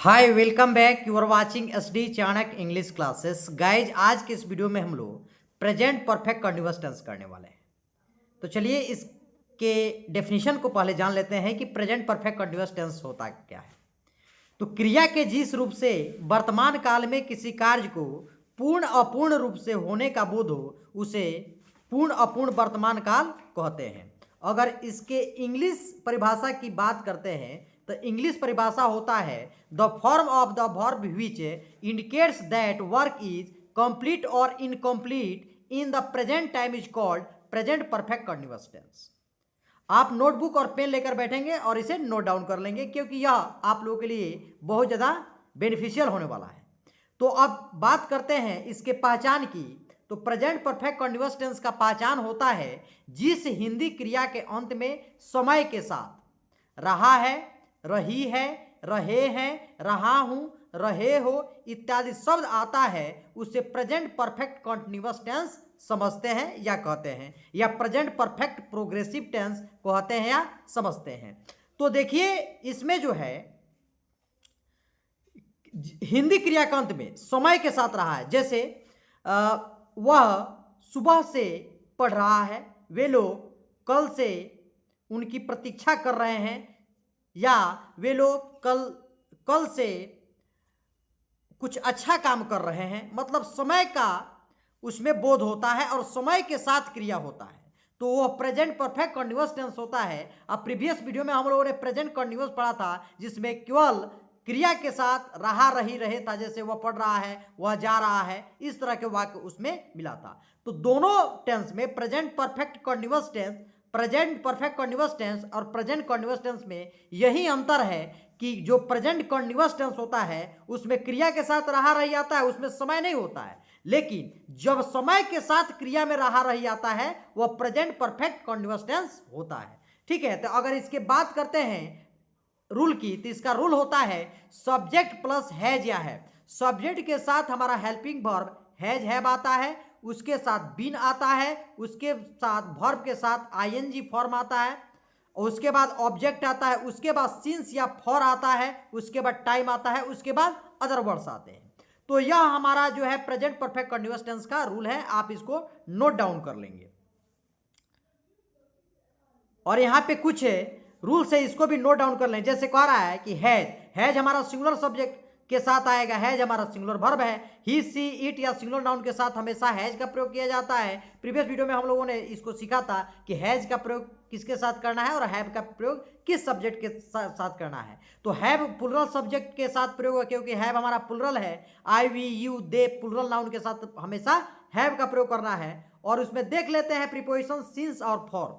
Hi welcome back. You are watching SD Chanakya English classes. Guys, आज के इस video में हम लोग प्रेजेंट परफेक्ट कंटीन्यूअस टेंस करने वाले हैं। तो चलिए इसके डेफिनेशन को पहले जान लेते हैं कि प्रेजेंट परफेक्ट कंटीन्यूअस टेंस होता क्या है। तो क्रिया के जिस रूप से वर्तमान काल में किसी कार्य को पूर्ण अपूर्ण रूप से होने का बोध हो उसे पूर्ण अपूर्ण वर्तमान काल कहते हैं। अगर इसके इंग्लिश परिभाषा की बात करते हैं तो इंग्लिश परिभाषा होता है the form of the verb which indicates that work is complete और incomplete in the present time is called present perfect continuous tense. आप नोटबुक और पेन लेकर बैठेंगे और इसे नोट डाउन कर लेंगे क्योंकि यह आप लोगों के लिए बहुत ज़्यादा बेनिफिशियल होने वाला है। तो अब बात करते हैं इसके पहचान की। तो प्रेजेंट परफेक्ट कंटीन्यूअस टेंस का पहचान होता है जिस हिंदी क्रिया के अंत में समय के साथ रहा है, रही है, रहे हैं, रहा हूं, रहे हो इत्यादि शब्द आता है उसे प्रेजेंट परफेक्ट कंटीन्यूअस टेंस समझते हैं या कहते हैं, या प्रेजेंट परफेक्ट प्रोग्रेसिव टेंस कहते हैं या समझते हैं। तो देखिए इसमें जो है हिंदी क्रिया के अंत में समय के साथ रहा है। जैसे वह सुबह से पढ़ रहा है, वे लोग कल से उनकी प्रतीक्षा कर रहे हैं, या वे लोग कल से कुछ अच्छा काम कर रहे हैं। मतलब समय का उसमें बोध होता है और समय के साथ क्रिया होता है, तो वह प्रेजेंट परफेक्ट कंटीन्यूअस टेंस होता है। अब प्रीवियस वीडियो में हम लोगों ने प्रेजेंट कंटीन्यूअस पढ़ा था जिसमें केवल क्रिया के साथ रहा, रही, रहे था। जैसे वह पढ़ रहा है, वह जा रहा है, इस तरह के वाक्य उसमें मिला था। तो दोनों टेंस में present perfect continuous tense, present perfect continuous tense और प्रेजेंट कंटीन्यूअस टेंस में यही अंतर है कि जो प्रेजेंट कंटीन्यूअस टेंस होता है उसमें क्रिया के साथ रहा, रही आता है, उसमें समय नहीं होता है। लेकिन जब समय के साथ क्रिया में रहा, रही आता है वह प्रेजेंट परफेक्ट कंटीन्यूअस टेंस होता है। ठीक है। तो अगर इसके बात करते हैं रूल की, तो इसका रूल होता है सब्जेक्ट प्लस हैज या है। सब्जेक्ट के साथ हमारा हेल्पिंग वर्ब हैज, हैव आता है, उसके साथ बीन आता है, उसके साथ वर्ब के साथ आईएनजी फॉर्म आता है, उसके बाद ऑब्जेक्ट आता है, उसके बाद सिंस या फॉर आता है, उसके बाद टाइम आता है, उसके बाद अदर वर्ड्स आते हैं। तो यह हमारा जो है प्रेजेंट परफेक्ट कंटीन्यूअस टेंस का रूल है। आप इसको नोट डाउन कर लेंगे। और यहां पे कुछ रूल्स है, इसको भी नोट डाउन कर लें। जैसे कह रहा है कि हैज, हैज हमारा सिंगुलर सब्जेक्ट के साथ आएगा, हैज हमारा सिंगुलर वर्ब है। ही, सी, इट या सिंगुलर नाउन के साथ हमेशा हैज का प्रयोग किया जाता है। प्रीवियस वीडियो में हम लोगों ने इसको सीखा था कि हैज का प्रयोग किसके साथ करना है और हैव का प्रयोग किस सब्जेक्ट के साथ करना है। तो हैव प्लुरल सब्जेक्ट के साथ प्रयोग है क्योंकि हैव हमारा प्लुरल है। I, we, you, they plural noun के साथ हमेशा हैव का प्रयोग करना है। और उसमें देख लेते हैं प्रीपोजिशन सिंस और फॉर।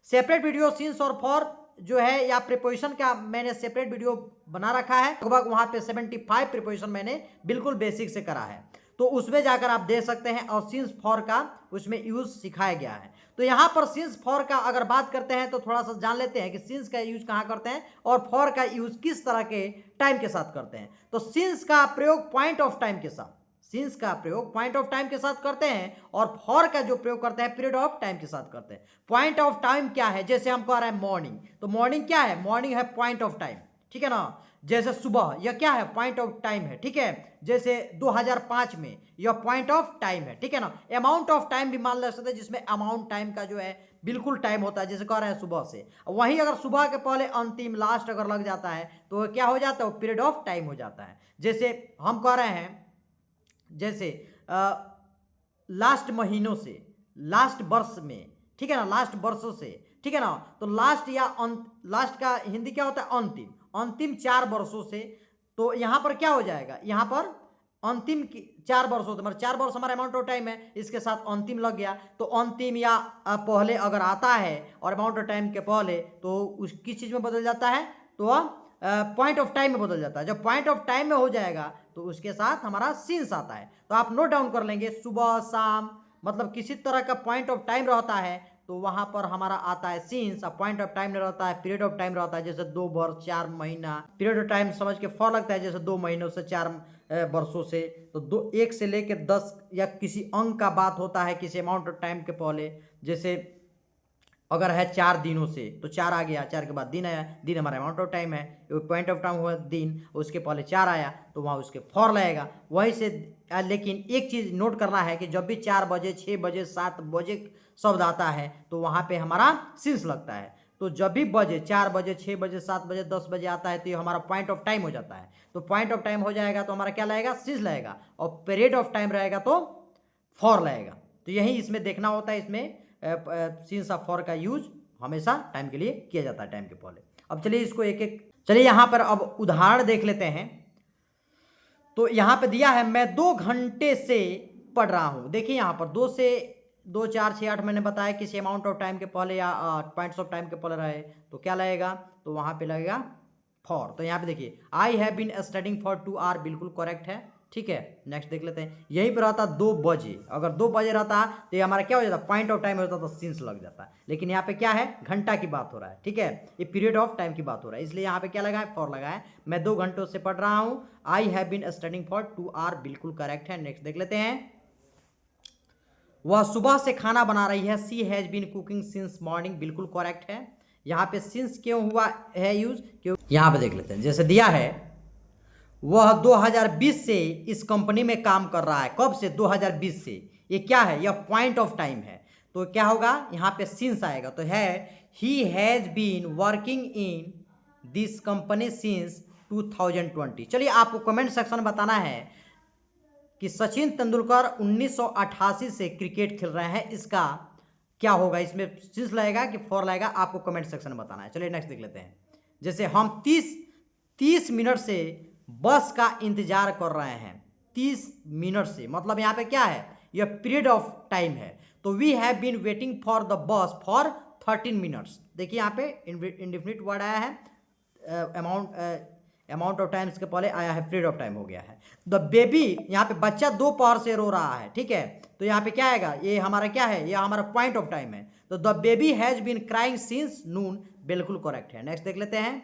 सेपरेट वीडियो सिंस और फॉर जो है या प्रीपोजिशन का मैंने सेपरेट वीडियो बना रखा है, लगभग वहां पे 75 प्रीपोजिशन मैंने बिल्कुल बेसिक से करा है, तो उसमें जाकर आप देख सकते हैं। और सिंस फॉर का उसमें यूज सिखाया गया है। तो यहाँ पर सिंस फॉर का अगर बात करते हैं तो थोड़ा सा जान लेते हैं कि सिंस का यूज कहाँ करते हैं और फॉर का यूज किस तरह के टाइम के साथ करते हैं। तो सिंस का प्रयोग पॉइंट ऑफ टाइम के साथ, सिंस का प्रयोग पॉइंट ऑफ टाइम के साथ करते हैं और फॉर का जो प्रयोग करते हैं पीरियड ऑफ टाइम के साथ करते हैं। पॉइंट ऑफ टाइम क्या है? जैसे हम कह रहे हैं मॉर्निंग, तो मॉर्निंग क्या है? मॉर्निंग है पॉइंट ऑफ टाइम, ठीक है ना। जैसे सुबह, यह क्या है? पॉइंट ऑफ टाइम है, ठीक है। जैसे 2005 में, यह पॉइंट ऑफ टाइम है, ठीक है ना। अमाउंट ऑफ टाइम भी मान ले सकते हैं जिसमें अमाउंट टाइम का जो है बिल्कुल टाइम होता है, जैसे कह रहे हैं सुबह से। वहीं अगर सुबह के पहले अंतिम लास्ट अगर लग जाता है तो क्या हो जाता है? वो पीरियड ऑफ टाइम हो जाता है। जैसे हम कह रहे हैं, जैसे लास्ट महीनों से, लास्ट वर्ष में, ठीक है ना, लास्ट वर्षों से, ठीक है ना। तो लास्ट या लास्ट का हिंदी क्या होता है? अंतिम, अंतिम 4 वर्षों से। तो यहाँ पर क्या हो जाएगा? यहाँ पर अंतिम 4 वर्षों से, मतलब 4 वर्ष हमारा अमाउंट ऑफ टाइम है, इसके साथ अंतिम लग गया। तो अंतिम या पहले अगर आता है और अमाउंट ऑफ टाइम के पहले, तो उस किस चीज़ में बदल जाता है? तो पॉइंट ऑफ टाइम में बदल जाता है। जब पॉइंट ऑफ टाइम में हो जाएगा तो उसके साथ हमारा सिंस आता है। तो आप नोट डाउन कर लेंगे, सुबह शाम, मतलब किसी तरह का पॉइंट ऑफ टाइम रहता है तो वहां पर हमारा आता है सिंस। अब पॉइंट ऑफ टाइम नहीं रहता है, पीरियड ऑफ टाइम रहता है, जैसे 2 वर्ष, 4 महीना। पीरियड ऑफ टाइम समझ के फॉर लगता है, जैसे 2 महीनों से 4 वर्षों से। तो 1 से लेकर 10 या किसी अंक का बात होता है किसी अमाउंट ऑफ टाइम के पहले। जैसे अगर है 4 दिनों से तो 4 आ गया, 4 के बाद दिन आया, दिन हमारा अमाउंट ऑफ टाइम है, पॉइंट ऑफ टाइम हुआ दिन, उसके पहले 4 आया तो वहाँ उसके फॉर लगेगा वहीं से। लेकिन एक चीज़ नोट करना है कि जब भी 4 बजे, 6 बजे, 7 बजे शब्द आता है तो वहाँ पे हमारा सिंस लगता है। तो जब भी बजे 4 बजे, 6 बजे, 7 बजे, 10 बजे आता है तो ये हमारा पॉइंट ऑफ टाइम हो जाता है। तो पॉइंट ऑफ टाइम हो जाएगा तो हमारा क्या लगेगा, सिंस लगेगा, और पीरियड ऑफ टाइम रहेगा तो फॉर लगेगा। तो यही इसमें देखना होता है, इसमें सिंस ऑफ फॉर का यूज हमेशा टाइम के लिए किया जाता है, टाइम के पहले। अब चलिए इसको एक एक, चलिए यहाँ पर अब उदाहरण देख लेते हैं। तो यहाँ पे दिया है मैं 2 घंटे से पढ़ रहा हूँ। देखिए यहाँ पर 2 से 2, 4, 6, 8 मैंने बताया किसी अमाउंट ऑफ टाइम के पहले या पॉइंट्स ऑफ टाइम के पहले रहे तो क्या लगेगा, तो वहाँ पे लगेगा फॉर। तो यहाँ पे देखिए I have been studying for 2 hour, बिल्कुल करेक्ट है, ठीक है। नेक्स्ट देख लेते हैं, यहीं पर रहता 2 बजे, अगर 2 बजे रहता तो ये हमारा क्या हो जाता, पॉइंट ऑफ टाइम होता तो सिंस लग जाता। लेकिन यहाँ पे क्या है, घंटा की बात हो रहा है, ठीक है, ये पीरियड ऑफ टाइम की बात हो रहा है, इसलिए यहाँ पे क्या लगा है, फॉर लगा है। मैं 2 घंटों से पढ़ रहा हूँ, I have been studying for 2 hour, बिल्कुल करेक्ट है। नेक्स्ट देख लेते हैं, वह सुबह से खाना बना रही है, she has been cooking since morning, बिल्कुल करेक्ट है। यहाँ पे सिंस क्यों हुआ है यूज, क्यों, यहाँ पे देख लेते हैं, जैसे दिया है वह 2020 से इस कंपनी में काम कर रहा है। कब से, 2020 से। ये क्या है, यह पॉइंट ऑफ टाइम है, तो क्या होगा, यहाँ पे सिंस आएगा, तो है he has been working in this company since 2020। चलिए आपको कमेंट सेक्शन में बताना है कि सचिन तेंदुलकर 1988 से क्रिकेट खेल रहे हैं, इसका क्या होगा, इसमें सिंस लगेगा कि फॉर लगेगा, आपको कमेंट सेक्शन में बताना है। चलिए नेक्स्ट देख लेते हैं, जैसे हम 30 मिनट से बस का इंतजार कर रहे हैं, 30 मिनट से, मतलब यहाँ पे क्या है, यह पीरियड ऑफ टाइम है। तो we have been waiting for the bus for 13 minutes. देखिए यहाँ पे इंडेफिनिट वर्ड आया है, अमाउंट ऑफ टाइम्स के पहले आया है, पीरियड ऑफ टाइम हो गया है। द बेबी, यहाँ पे बच्चा दोपहर से रो रहा है, ठीक है, तो यहाँ पे क्या आएगा, ये हमारा क्या है, ये हमारा पॉइंट ऑफ टाइम है। तो the baby has been crying since noon, बिल्कुल करेक्ट है। नेक्स्ट देख लेते हैं,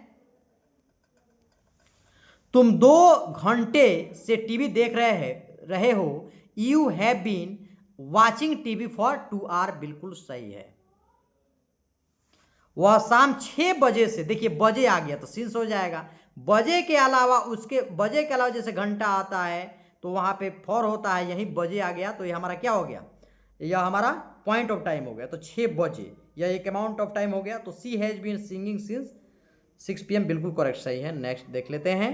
तुम 2 घंटे से टीवी देख रहे हो, you have been watching TV for 2 hour, बिल्कुल सही है। वह शाम 6 बजे से, देखिए बजे आ गया तो सिंस हो जाएगा, बजे के अलावा जैसे घंटा आता है तो वहाँ पे फॉर होता है, यही बजे आ गया तो ये हमारा क्या हो गया, यह हमारा पॉइंट ऑफ टाइम हो गया। तो 6 बजे यह एक अमाउंट ऑफ टाइम हो गया। तो she has been singing since 6 PM, बिल्कुल करेक्ट, सही है। नेक्स्ट देख लेते हैं,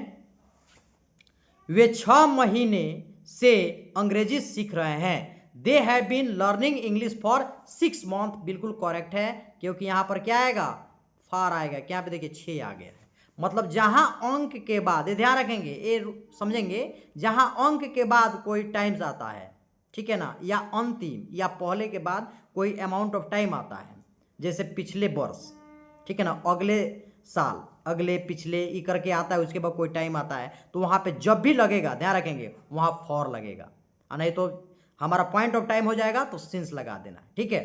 वे 6 महीने से अंग्रेजी सीख रहे हैं, they have been learning English for 6 month, बिल्कुल करेक्ट है, क्योंकि यहाँ पर क्या आएगा, फार आएगा। क्या पे देखिए 6 आ गया है, मतलब जहाँ अंक के बाद, ये ध्यान रखेंगे, ये समझेंगे, जहाँ अंक के बाद कोई टाइम्स आता है, ठीक है ना, या अंतिम या पहले के बाद कोई अमाउंट ऑफ टाइम आता है, जैसे पिछले वर्ष, ठीक है ना, अगले साल, अगले पिछले ई करके आता है, उसके बाद कोई टाइम आता है, तो वहाँ पे जब भी लगेगा, ध्यान रखेंगे, वहाँ फॉर लगेगा, नहीं तो हमारा पॉइंट ऑफ टाइम हो जाएगा तो सिंस लगा देना, ठीक है।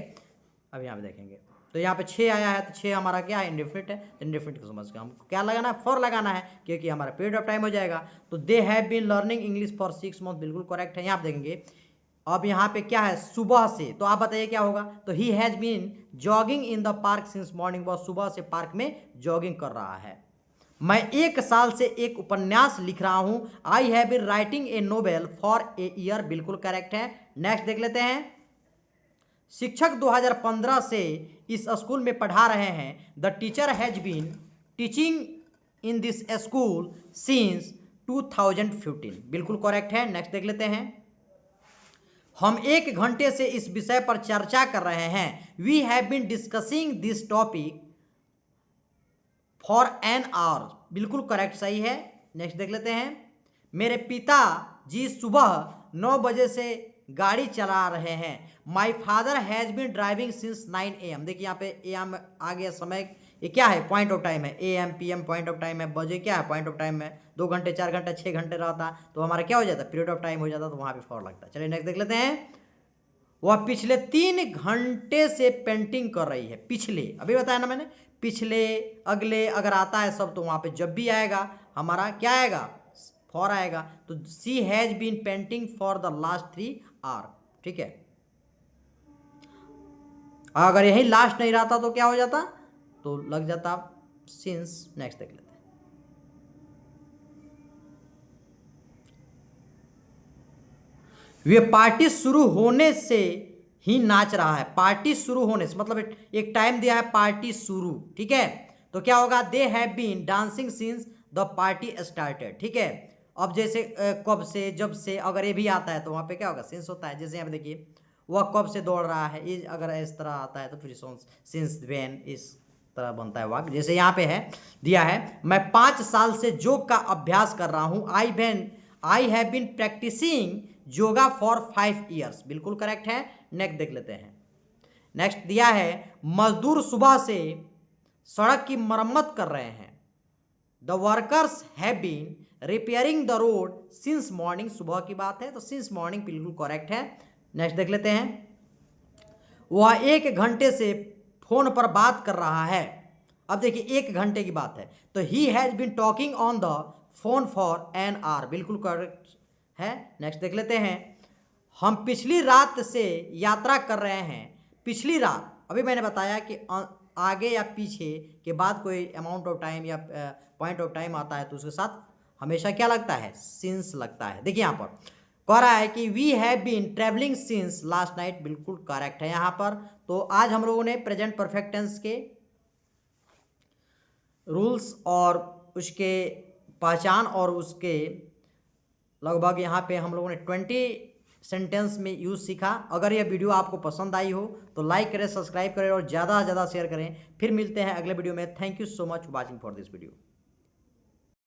अब यहाँ पे देखेंगे तो यहाँ पे 6 आया है, तो 6 हमारा क्या है, इंडेफिनिट है, तो इंडेफिनिट को समझ के हमको क्या लगाना है, फॉर लगाना है, क्योंकि हमारा पीरियड ऑफ टाइम हो जाएगा। तो they have been learning English for 6 month, बिल्कुल करेक्ट है। यहाँ पे देखेंगे, अब यहाँ पे क्या है, सुबह से, तो आप बताइए क्या होगा, तो he has been jogging in the park since morning, वह सुबह से पार्क में जॉगिंग कर रहा है। मैं 1 साल से एक उपन्यास लिख रहा हूं, I have been writing a novel for a year, बिल्कुल करेक्ट है। नेक्स्ट देख लेते हैं, शिक्षक 2015 से इस स्कूल में पढ़ा रहे हैं, the teacher has been teaching in this school since 2015, बिल्कुल करेक्ट है। नेक्स्ट देख लेते हैं, हम 1 घंटे से इस विषय पर चर्चा कर रहे हैं, we have been discussing this topic for an hour, बिल्कुल करेक्ट, सही है। नेक्स्ट देख लेते हैं, मेरे पिताजी सुबह 9 बजे से गाड़ी चला रहे हैं, my father has been driving since 9 AM। देखिए यहाँ पे AM आ गया, समय, ये क्या है, पॉइंट ऑफ टाइम है, AM PM point of time है, बजे क्या है, पॉइंट ऑफ टाइम है, 2 घंटे, 4 घंटे, 6 घंटे रहता तो हमारा क्या हो जाता, पीरियड ऑफ टाइम हो जाता, तो वहाँ पे फॉर लगता है। चलिए नेक्स्ट देख लेते हैं, वह पिछले 3 घंटे से पेंटिंग कर रही है, पिछले, अभी बताया ना मैंने, पिछले, अगले, अगर आता है सब तो वहाँ पे जब भी आएगा हमारा क्या आएगा, फॉर आएगा। तो she has been painting for the last 3 hour, ठीक है। अगर यही लास्ट नहीं रहता तो क्या हो जाता, तो लग जाता सिंस। नेक्स्ट देख लेते हैं। वे पार्टी शुरू होने से ही नाच रहा है। पार्टी शुरू होने से मतलब एक टाइम दिया है पार्टी शुरू, ठीक है। तो क्या होगा, they have been dancing since the party started, ठीक है। अब जैसे कब से, जब से, अगर ये भी आता है तो वहां पे क्या होगा, सिंस होता है। जैसे यहाँ पे देखिए, वह कब से दौड़ रहा है, ये अगर इस तरह आता है तो फिर सिंस व्हेन, इस तरह बनता है वाक्य। जैसे यहाँ पे है दिया है, मैं 5 साल से योग का अभ्यास कर रहा हूं। I have been practising yoga for 5 years, बिल्कुल करेक्ट है। नेक्स्ट देख लेते हैं। नेक्स्ट दिया है, मजदूर सुबह से सड़क की मरम्मत कर रहे हैं। The workers have been repairing the road since morning, सुबह की बात है तो सिंस मॉर्निंग बिल्कुल करेक्ट है। नेक्स्ट देख लेते हैं, वह 1 घंटे से फोन पर बात कर रहा है। अब देखिए 1 घंटे की बात है तो he has been talking on the phone for an hour, बिल्कुल करेक्ट है। नेक्स्ट देख लेते हैं, हम पिछली रात से यात्रा कर रहे हैं। पिछली रात, अभी मैंने बताया कि आगे या पीछे के बाद कोई अमाउंट ऑफ टाइम या पॉइंट ऑफ टाइम आता है तो उसके साथ हमेशा क्या लगता है, सिंस लगता है। देखिए यहाँ पर कह रहा है कि we have been travelling since last night, बिल्कुल करेक्ट है यहाँ पर। तो आज हम लोगों ने प्रेजेंट परफेक्ट टेंस के रूल्स और उसके पहचान और उसके लगभग यहाँ पे हम लोगों ने 20 सेंटेंस में यूज़ सीखा। अगर यह वीडियो आपको पसंद आई हो तो लाइक करें, सब्सक्राइब करें और ज़्यादा से ज़्यादा शेयर करें। फिर मिलते हैं अगले वीडियो में। Thank you so much watching for this video.